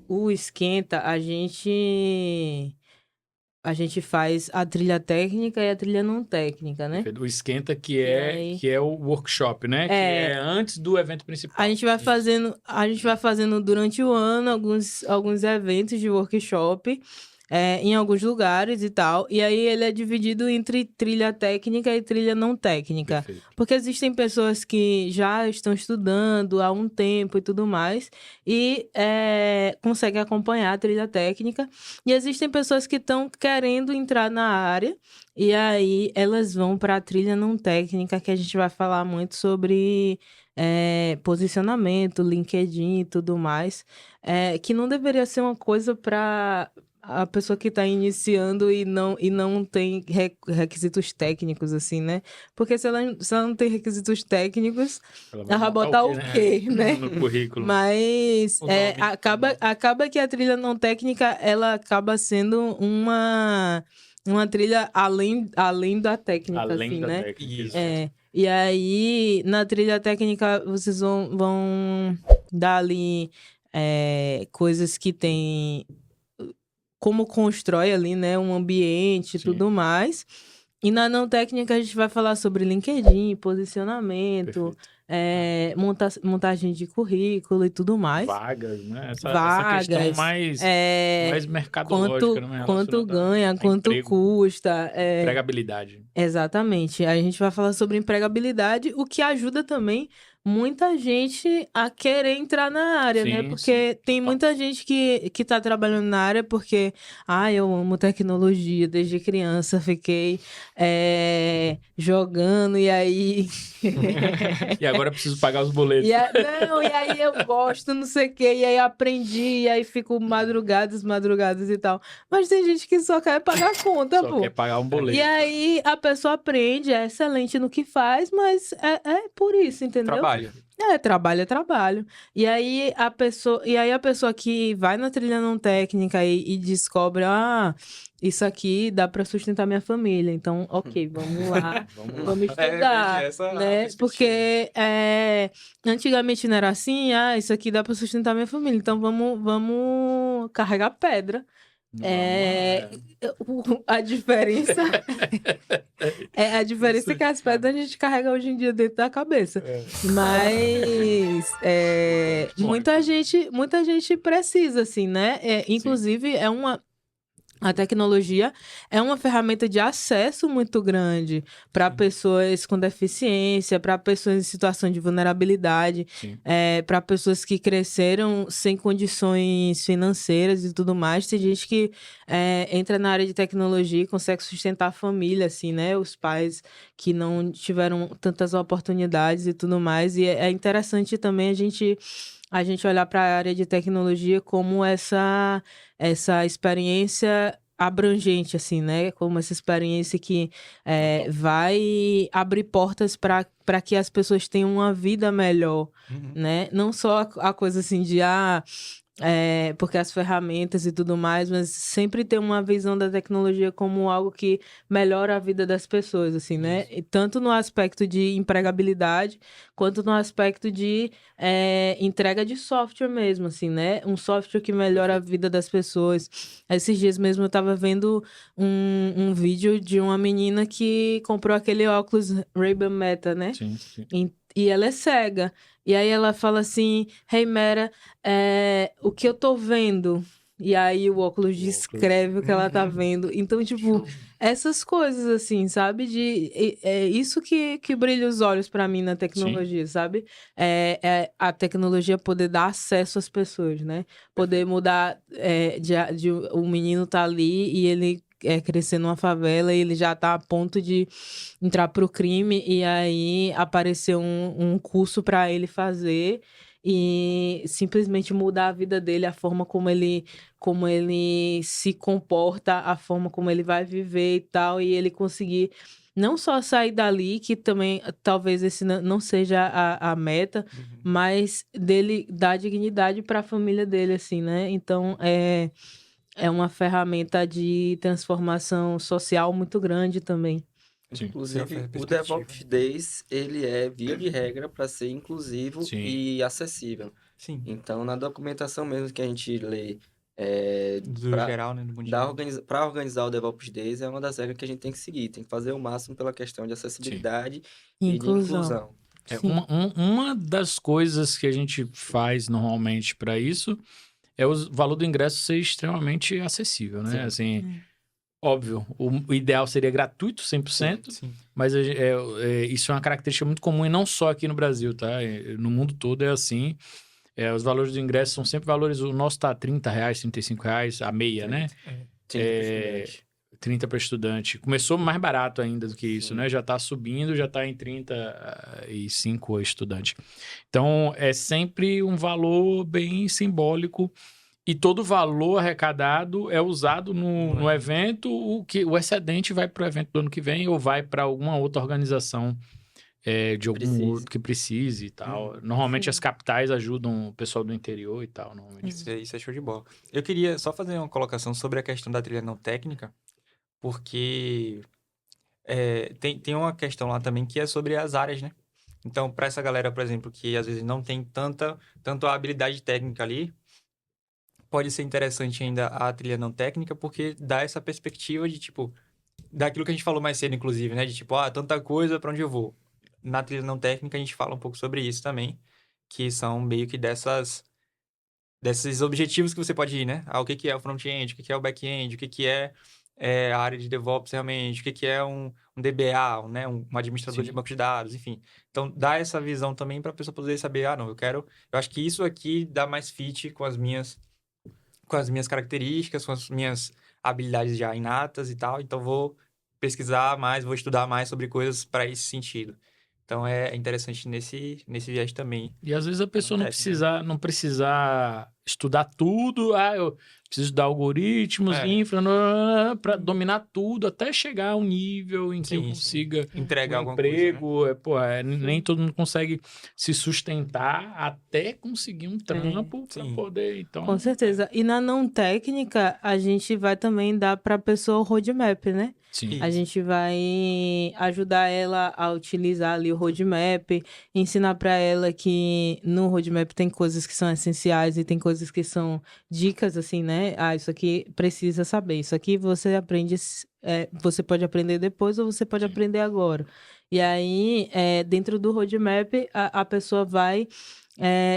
O Esquenta, a gente faz a trilha técnica e a trilha não técnica, né? Perfeito. O esquenta E aí, que é o workshop, né? Que é antes do evento a principal. gente vai fazendo durante o ano alguns eventos de workshop em alguns lugares e tal. E aí ele é dividido entre trilha técnica e trilha não técnica. Perfeito. Porque existem pessoas que já estão estudando há um tempo e tudo mais e conseguem acompanhar a trilha técnica. E existem pessoas que estão querendo entrar na área e aí elas vão para a trilha não técnica, que a gente vai falar muito sobre posicionamento, LinkedIn e tudo mais, que não deveria ser uma coisa para a pessoa que está iniciando e não tem requisitos técnicos, assim, né? Porque se ela não tem requisitos técnicos, Ela vai ela vai botar o botar quê, o né? quê, né? No currículo. Mas O nome. acaba que a trilha não técnica, ela acaba sendo uma trilha além da técnica, Além assim, da né? técnica, Isso. exato. E aí, na trilha técnica, vocês vão dar ali coisas que tem como constrói ali, né, um ambiente e Sim, tudo mais. E na não técnica a gente vai falar sobre LinkedIn, posicionamento, perfeito. montagem de currículo e tudo mais. Vagas, né? Essa questão Vagas, mais mercadológica, né? quanto Relacionada ganha, a quanto emprego, custa. empregabilidade. Exatamente. A gente vai falar sobre empregabilidade, o que ajuda também muita gente a querer entrar na área, né? Sim, sim, Porque tem total. muita gente que tá trabalhando na área porque, eu amo tecnologia, desde criança fiquei jogando e aí. E agora eu preciso pagar os E boletos. não, e aí eu gosto, não sei o quê, e aí aprendi, e aí fico madrugadas e tal. Mas tem gente que só quer pagar a conta, Só quer pô. pagar um E boleto. aí a pessoa aprende, é excelente no que faz, mas é por isso, entendeu? Trabalho. Trabalho é trabalho. E aí a pessoa que vai na trilha não técnica e descobre, isso aqui dá para sustentar minha família. Então, ok, vamos lá, Vamos lá. vamos É realmente estudar, essa a né? perspectiva. Porque antigamente não era assim, isso aqui dá para sustentar minha família. Então vamos carregar pedra. Vamos lá. É, a diferença Isso é que as pedras a gente carrega hoje em dia dentro da cabeça. É. Mas muita gente precisa, assim, né? Sim. Inclusive, a tecnologia é uma ferramenta de acesso muito grande para Sim. pessoas com deficiência, para pessoas em situação de vulnerabilidade, Sim. para pessoas que cresceram sem condições financeiras e tudo mais. Tem gente que entra na área de tecnologia e consegue sustentar a família, assim, né? Os pais que não tiveram tantas oportunidades e tudo mais. E é interessante também a gente olhar para a área de tecnologia como essa experiência abrangente, assim, né? Como essa experiência que Total. vai abrir portas para que as pessoas tenham uma vida melhor, Uhum. né? Não só a coisa assim de porque as ferramentas e tudo mais, mas sempre ter uma visão da tecnologia como algo que melhora a vida das pessoas, assim, né? Isso. E tanto no aspecto de empregabilidade, quanto no aspecto de entrega de software mesmo, assim, né? Um software que melhora a Perfeito. vida das pessoas. Esses dias mesmo eu tava vendo um vídeo de uma menina que comprou aquele óculos Ray-Ban Meta, né? Sim, sim. E ela é cega. E aí ela fala assim, Hey Mera, o que eu tô vendo? E aí o óculos O óculos. descreve o que ela tá Uhum. vendo. Então, tipo, Show. essas coisas, assim, sabe? É isso que brilha os olhos pra mim na Sim, tecnologia, sabe? É a tecnologia poder dar acesso às pessoas, né? Poder Perfeito. mudar de o menino tá ali e ele crescer numa favela e ele já tá a ponto de entrar pro crime e aí apareceu um curso para ele fazer e simplesmente mudar a vida dele, a forma como ele se comporta, a forma como ele vai viver e tal, e ele conseguir não só sair dali, que também talvez esse não seja a meta, Uhum. mas dele dar dignidade para a família dele, assim, né? Então, é uma ferramenta de transformação social muito grande também. sim, Isso é uma Inclusive, o perspectiva. DevOps Days, ele é, via de regra, para ser inclusivo sim. e acessível. Sim. Então, na documentação mesmo que a gente lê, Do geral, né? Do mundo geral. para organizar o DevOps Days, é uma das regras que a gente tem que seguir. Tem que fazer o máximo pela questão de acessibilidade e de inclusão. Sim. Uma das coisas que a gente faz normalmente para isso é o valor do ingresso ser extremamente acessível, né? Sim. Assim, óbvio, o ideal seria gratuito, 100%, Sim. mas isso é uma característica muito comum e não só aqui no Brasil, tá? No mundo todo é assim. Os valores do ingresso são sempre valores... O nosso tá R$30, R$35, a meia, né? 30 para estudante. 30 para estudante. Começou mais barato ainda do que isso, Sim. né? Já tá subindo, já tá em 35 a estudante. Então, é sempre um valor bem simbólico e todo valor arrecadado é usado no evento. O excedente vai para o evento do ano que vem ou vai para alguma outra organização de algum outro que precise e tal. Normalmente Sim. as capitais ajudam o pessoal do interior e tal. Normalmente. Isso é show de bola. Eu queria só fazer uma colocação sobre a questão da trilha não técnica, porque tem uma questão lá também que é sobre as áreas, né? Então, para essa galera, por exemplo, que às vezes não tem tanto a habilidade técnica ali, pode ser interessante ainda a trilha não técnica, porque dá essa perspectiva de, tipo, daquilo que a gente falou mais cedo, inclusive, né? De tipo, tanta coisa, para onde eu vou? Na trilha não técnica, a gente fala um pouco sobre isso também, que são meio que desses objetivos que você pode ir, né? O que é o front-end, o que é o back-end, o que é a área de DevOps realmente, o que é um DBA, né? Um administrador de banco de dados, enfim. Então, dá essa visão também para a pessoa poder saber, não, eu acho que isso aqui dá mais fit com as minhas características, com as minhas habilidades já inatas e tal, então vou pesquisar mais, vou estudar mais sobre coisas para esse sentido. Então, é interessante nesse viés também. E às vezes a pessoa não técnica. precisa estudar tudo. Eu preciso estudar algoritmos, infra, para dominar tudo, até chegar a um nível em que eu consiga entregar um alguma emprego. coisa, né? Nem todo mundo consegue se sustentar até conseguir um trampo para poder. Então, Com certeza. E na não técnica, a gente vai também dar para a pessoa o roadmap, né? Sim. A gente vai ajudar ela a utilizar ali o roadmap, ensinar para ela que no roadmap tem coisas que são essenciais e tem coisas que são dicas, assim, né? Isso aqui precisa saber. Isso aqui você aprende, você pode aprender depois ou você pode aprender agora. E aí, dentro do roadmap, a pessoa vai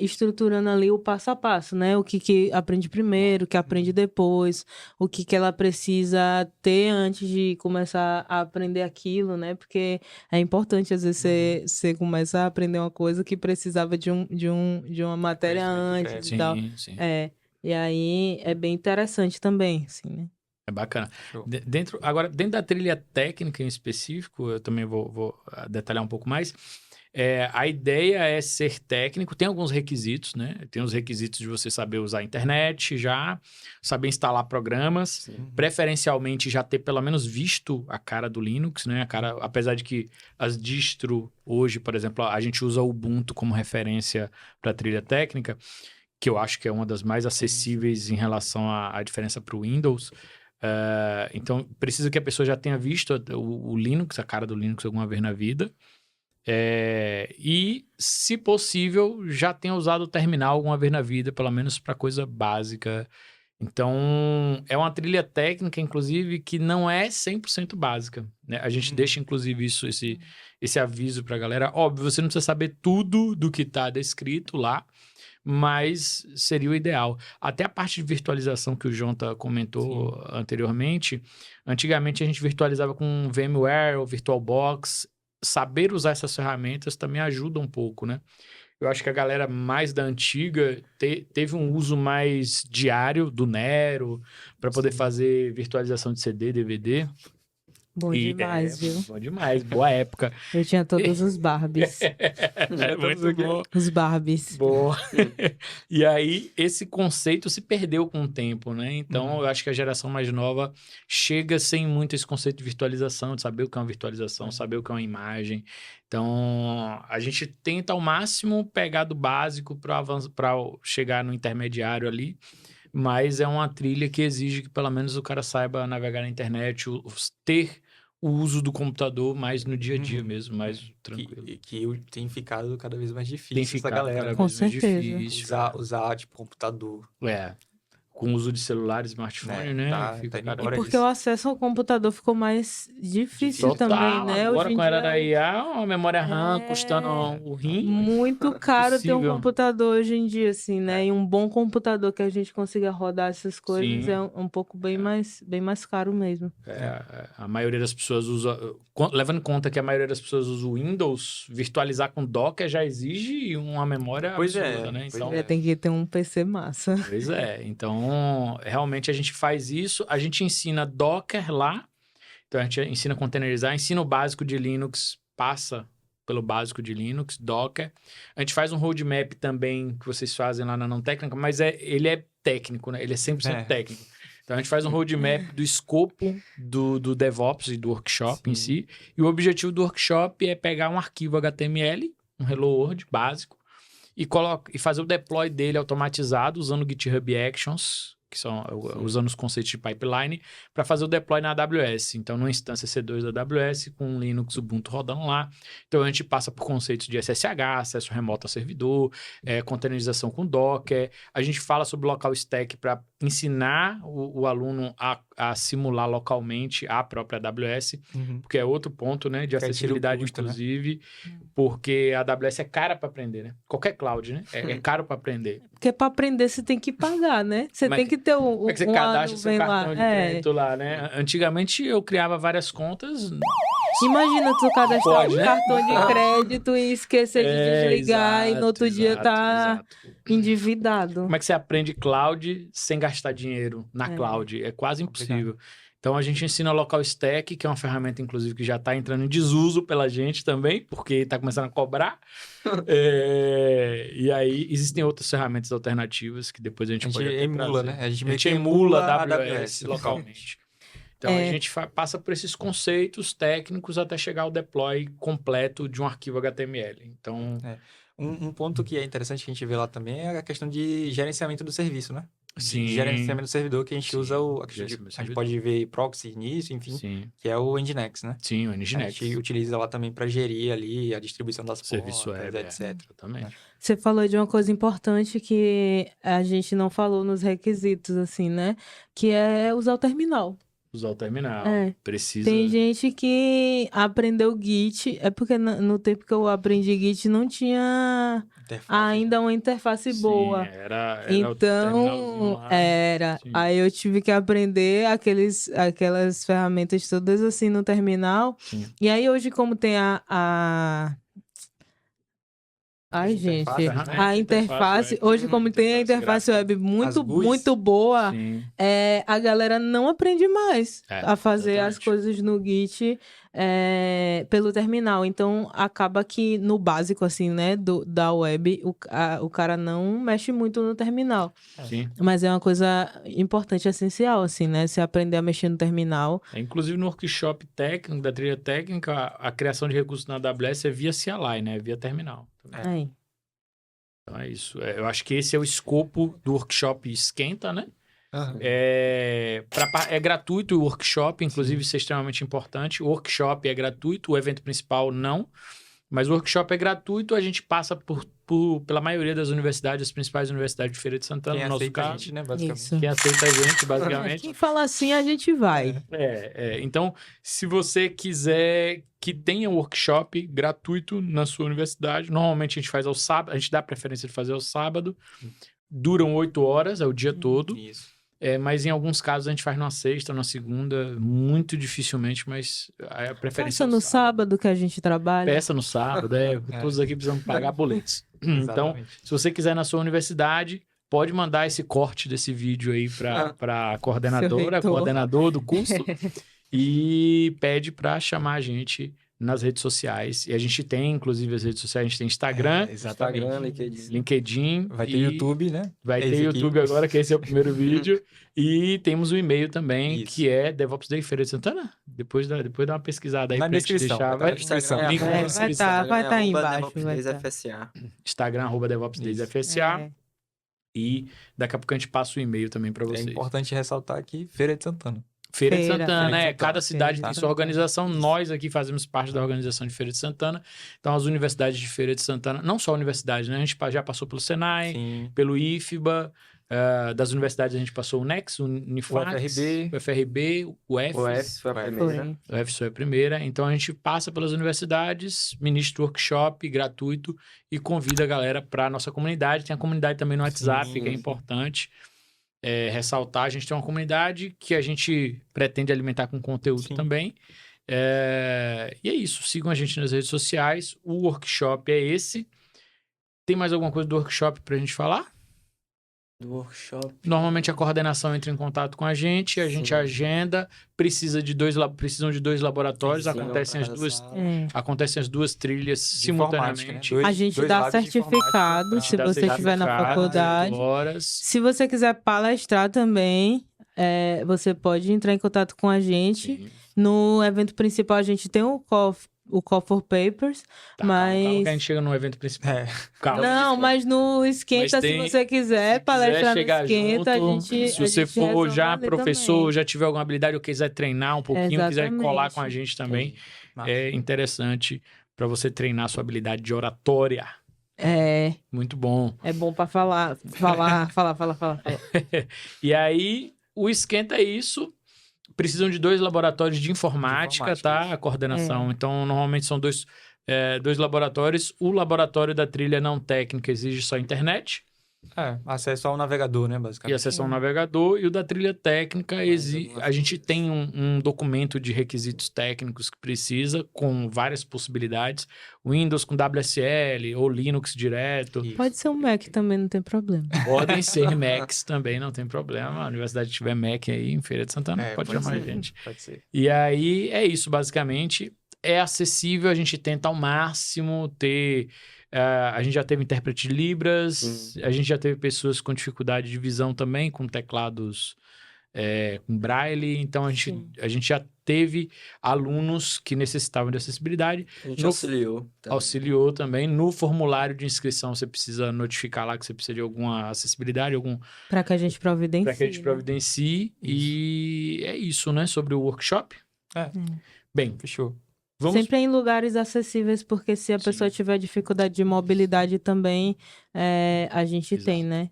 estruturando ali o passo a passo, né? O que aprende primeiro, o que aprende depois, o que ela precisa ter antes de começar a aprender aquilo, né? Porque é importante, às vezes, você começa a aprender uma coisa que precisava de uma matéria antes e tal. Sim. E aí é bem interessante também, assim, né? É bacana. Dentro da trilha técnica em específico, eu também vou detalhar um pouco mais. A ideia é ser técnico, tem alguns requisitos, né? Tem os requisitos de você saber usar a internet já, saber instalar programas, preferencialmente já ter pelo menos visto a cara do Linux, né? Apesar de que as distro hoje, por exemplo, a gente usa o Ubuntu como referência para a trilha técnica, que eu acho que é uma das mais acessíveis em relação à diferença para o Windows. Então, precisa que a pessoa já tenha visto o Linux, a cara do Linux alguma vez na vida. E, se possível, já tenha usado o terminal alguma vez na vida, pelo menos para coisa básica. Então, é uma trilha técnica, inclusive, que não é 100% básica, né? A gente deixa, inclusive, esse aviso para a galera. Óbvio, você não precisa saber tudo do que está descrito lá, mas seria o ideal. Até a parte de virtualização que o Jonta comentou anteriormente, antigamente a gente virtualizava com VMware ou VirtualBox. Saber usar essas ferramentas também ajuda um pouco, né? Eu acho que a galera mais da antiga teve um uso mais diário do Nero para poder fazer virtualização de CD, DVD. Bom demais, viu? Bom demais, boa época. Eu tinha todos os Barbies. Muito bom. Os Barbies. Boa. E aí, esse conceito se perdeu com o tempo, né? Então, eu acho que a geração mais nova chega sem muito esse conceito de virtualização, de saber o que é uma virtualização, saber o que é uma imagem. Então, a gente tenta ao máximo pegar do básico para chegar no intermediário ali, mas é uma trilha que exige que pelo menos o cara saiba navegar na internet, ter o uso do computador mais no dia a dia mesmo, mais tranquilo. Que tem ficado cada vez mais difícil Tem essa ficado galera. cada Com vez mais certeza. difícil. Usar, tipo, computador. Com o uso de celular, smartphone, né? Tá Fica indo cada embora Porque disso. o acesso ao computador ficou mais difícil também, né? Agora, Hoje em com a era dia da IA, uma memória RAM é custando o rim. muito caro ter um Impossível. computador hoje em dia, assim, né? E um bom computador que a gente consiga rodar essas coisas Sim. é um pouco bem mais caro mesmo. A maioria das pessoas usa... Levando em conta que a maioria das pessoas usa o Windows, virtualizar com Docker já exige uma memória Pois é, absurda, né? pois Então, é. Tem que ter um PC massa. pois é. Então, realmente a gente faz isso. A gente ensina Docker lá. Então, a gente ensina a containerizar, ensina o básico de Linux, passa pelo básico de Linux, Docker. A gente faz um roadmap também que vocês fazem lá na Não Técnica, mas ele é técnico, né? Ele é 100% técnico. Então, a gente faz um roadmap do escopo do DevOps e do workshop em si. E o objetivo do workshop é pegar um arquivo HTML, um Hello World básico, e fazer o deploy dele automatizado usando o GitHub Actions, que são usando os conceitos de pipeline, para fazer o deploy na AWS. Então, numa instância C2 da AWS, com Linux Ubuntu rodando lá. Então, a gente passa por conceitos de SSH, acesso remoto ao servidor, containerização com Docker. A gente fala sobre local stack para ensinar o aluno a simular localmente a própria AWS, porque é outro ponto, né, de acessibilidade, custo, inclusive, porque a AWS é cara para aprender, né? Qualquer cloud, né? É caro para aprender. Porque para aprender você tem que pagar, né? Você tem que ter Como é que você cadastra seu cartão de lá. crédito lá, né? Antigamente eu criava várias contas. Imagina tu cadastrar Pode, um né? cartão de crédito e esquecer de desligar e no outro dia tá exato. endividado. Como é que você aprende cloud sem gastar dinheiro na cloud? É quase impossível. Então a gente ensina Local Stack, que é uma ferramenta, inclusive, que já está entrando em desuso pela gente também, porque está começando a cobrar. E aí existem outras ferramentas alternativas que depois a gente pode até emula, trazer. né? A gente emula a AWS localmente. Então, a gente passa por esses conceitos técnicos até chegar ao deploy completo de um arquivo HTML. Então... Um ponto que é interessante que a gente vê lá também é a questão de gerenciamento do serviço, né? Sim. De gerenciamento do servidor, que a gente usa a questão gerenciamento do a gente pode ver proxy nisso, enfim, que é o Nginx, né? Sim, o A Nginx. gente utiliza lá também para gerir ali a distribuição das Serviço portas, web, etc. Exatamente. Você falou de uma coisa importante que a gente não falou nos requisitos, assim, né? Que é usar o terminal. Usar o terminal. Precisa... Tem gente que aprendeu Git, é porque no tempo que eu aprendi Git não tinha ainda uma interface boa. Era Então, Sim. Aí eu tive que aprender aquelas ferramentas todas assim no terminal. Sim. E aí hoje, como tem Ai, gente, a interface, hoje como tem a interface web muito boa, a galera não aprende mais a fazer as coisas no Git pelo terminal. Então, acaba que no básico, assim, né, da web, o cara não mexe muito no terminal. Sim. Mas é uma coisa importante, essencial, assim, né, se aprender a mexer no terminal. Inclusive, no workshop técnico, da trilha técnica, a criação de recursos na AWS é via CLI, né, via terminal. Então é isso. Eu acho que esse é o escopo do workshop Esquenta, né? É gratuito o workshop, inclusive isso é extremamente importante. O workshop é gratuito, o evento principal não. Mas o workshop é gratuito, a gente passa pela maioria das universidades, as principais universidades de Feira de Santana, no nosso caso. A gente, né, basicamente. Isso. Quem aceita a gente, basicamente. Quem fala assim, a gente vai. Então, se você quiser que tenha workshop gratuito na sua universidade, normalmente a gente faz ao sábado, a gente dá preferência de fazer ao sábado, duram 8 horas, é o dia todo. Isso. Mas em alguns casos a gente faz numa sexta, numa segunda, muito dificilmente, mas a preferência Peça no sábado que a gente trabalha. Peça no sábado, todos aqui precisam pagar boletos. Então, se você quiser na sua universidade, pode mandar esse corte desse vídeo aí para a coordenadora, coordenador do curso, e pede para chamar a gente nas redes sociais. E a gente tem, inclusive, as redes sociais. A gente tem Instagram, LinkedIn. Vai ter YouTube, né? Vai ter YouTube agora, que esse é o primeiro vídeo. E temos o e-mail também, que é DevOps Day Feira de Santana. Depois dá uma pesquisada aí na pra descrição, gente deixar. Vai estar aí embaixo. Instagram, @DevOpsDaysFSA. E daqui a pouco a gente passa o e-mail também para vocês. É importante ressaltar aqui, Feira de Santana. Feira de Feira, Santana, Feira de Cada Santana, cidade tá. tem sua organização. Nós aqui fazemos parte da organização de Feira de Santana. Então, as universidades de Feira de Santana, não só a universidade, né? A gente já passou pelo Senai, Sim. pelo IFBA, das universidades a gente passou o Nex, o Unifax, UFRB. o FRB, o UF. O Essa foi a F. primeira. O UF foi a primeira. Então, a gente passa pelas universidades, ministra workshop gratuito e convida a galera para a nossa comunidade. Tem a comunidade também no WhatsApp, Sim. que é importante ressaltar. A gente tem uma comunidade que a gente pretende alimentar com conteúdo Sim. também. E é isso. Sigam a gente nas redes sociais. O workshop é esse. Tem mais alguma coisa do workshop para a gente falar? Do workshop. Normalmente a coordenação entra em contato com a gente Sim. agenda, precisam de dois laboratórios, Sim, acontecem as cada duas, sala. acontecem as duas trilhas De informática, simultaneamente. né? A gente Dois dá labs de certificado informática se pra- você Dá estiver na certificado, faculdade. 8 horas. Se você quiser palestrar também, você pode entrar em contato com a gente. Sim. No evento principal, a gente tem o Call for Papers, Tá, calma mas... que a gente chega no evento principal. É. Calma. Não, mas no Esquenta, Mas tem- se você quiser palestrar no chegar Esquenta, junto, a gente se você a gente for resolve já ali professor, também. já tiver alguma habilidade ou quiser treinar um pouquinho, quiser Exatamente. colar com a gente também, Massa. é interessante para você treinar sua habilidade de oratória. Muito bom. É bom pra falar. Falar. E aí, o Esquenta é isso. Precisam de 2 laboratórios de informática, tá? A coordenação. Então, normalmente são dois laboratórios. O laboratório da trilha não técnica exige só internet Acesso ao navegador, né, e basicamente. acesso ao navegador. E o da trilha técnica, algumas a gente coisas. tem um documento de requisitos técnicos que precisa, com várias possibilidades. Windows com WSL ou Linux direto. Isso. Pode ser um Mac também, não tem problema. Podem ser Macs também, não tem problema. A universidade tiver Mac aí em Feira de Santana, pode chamar a ser. gente. Pode ser. E aí, é isso, basicamente. É acessível, a gente tenta ao máximo ter... a gente já teve intérprete de Libras, a gente já teve pessoas com dificuldade de visão também, com teclados com braille. Então, Sim. a gente já teve alunos que necessitavam de acessibilidade. A gente No- auxiliou. também. Auxiliou também. No formulário de inscrição, você precisa notificar lá que você precisa de alguma acessibilidade, Pra que a gente providencie. para que a gente né? providencie. E é isso, né? Sobre o workshop. Bem, Fechou. vamos... Sempre em lugares acessíveis, porque se a Sim. pessoa tiver dificuldade de mobilidade também, a gente Exato. tem, né?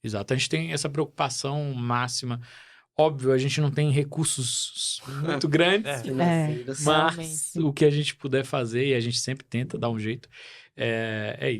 Exato, a gente tem essa preocupação máxima. Óbvio, a gente não tem recursos muito grandes, Financeiras. mas realmente. o que a gente puder fazer, e a gente sempre tenta dar um jeito, é isso.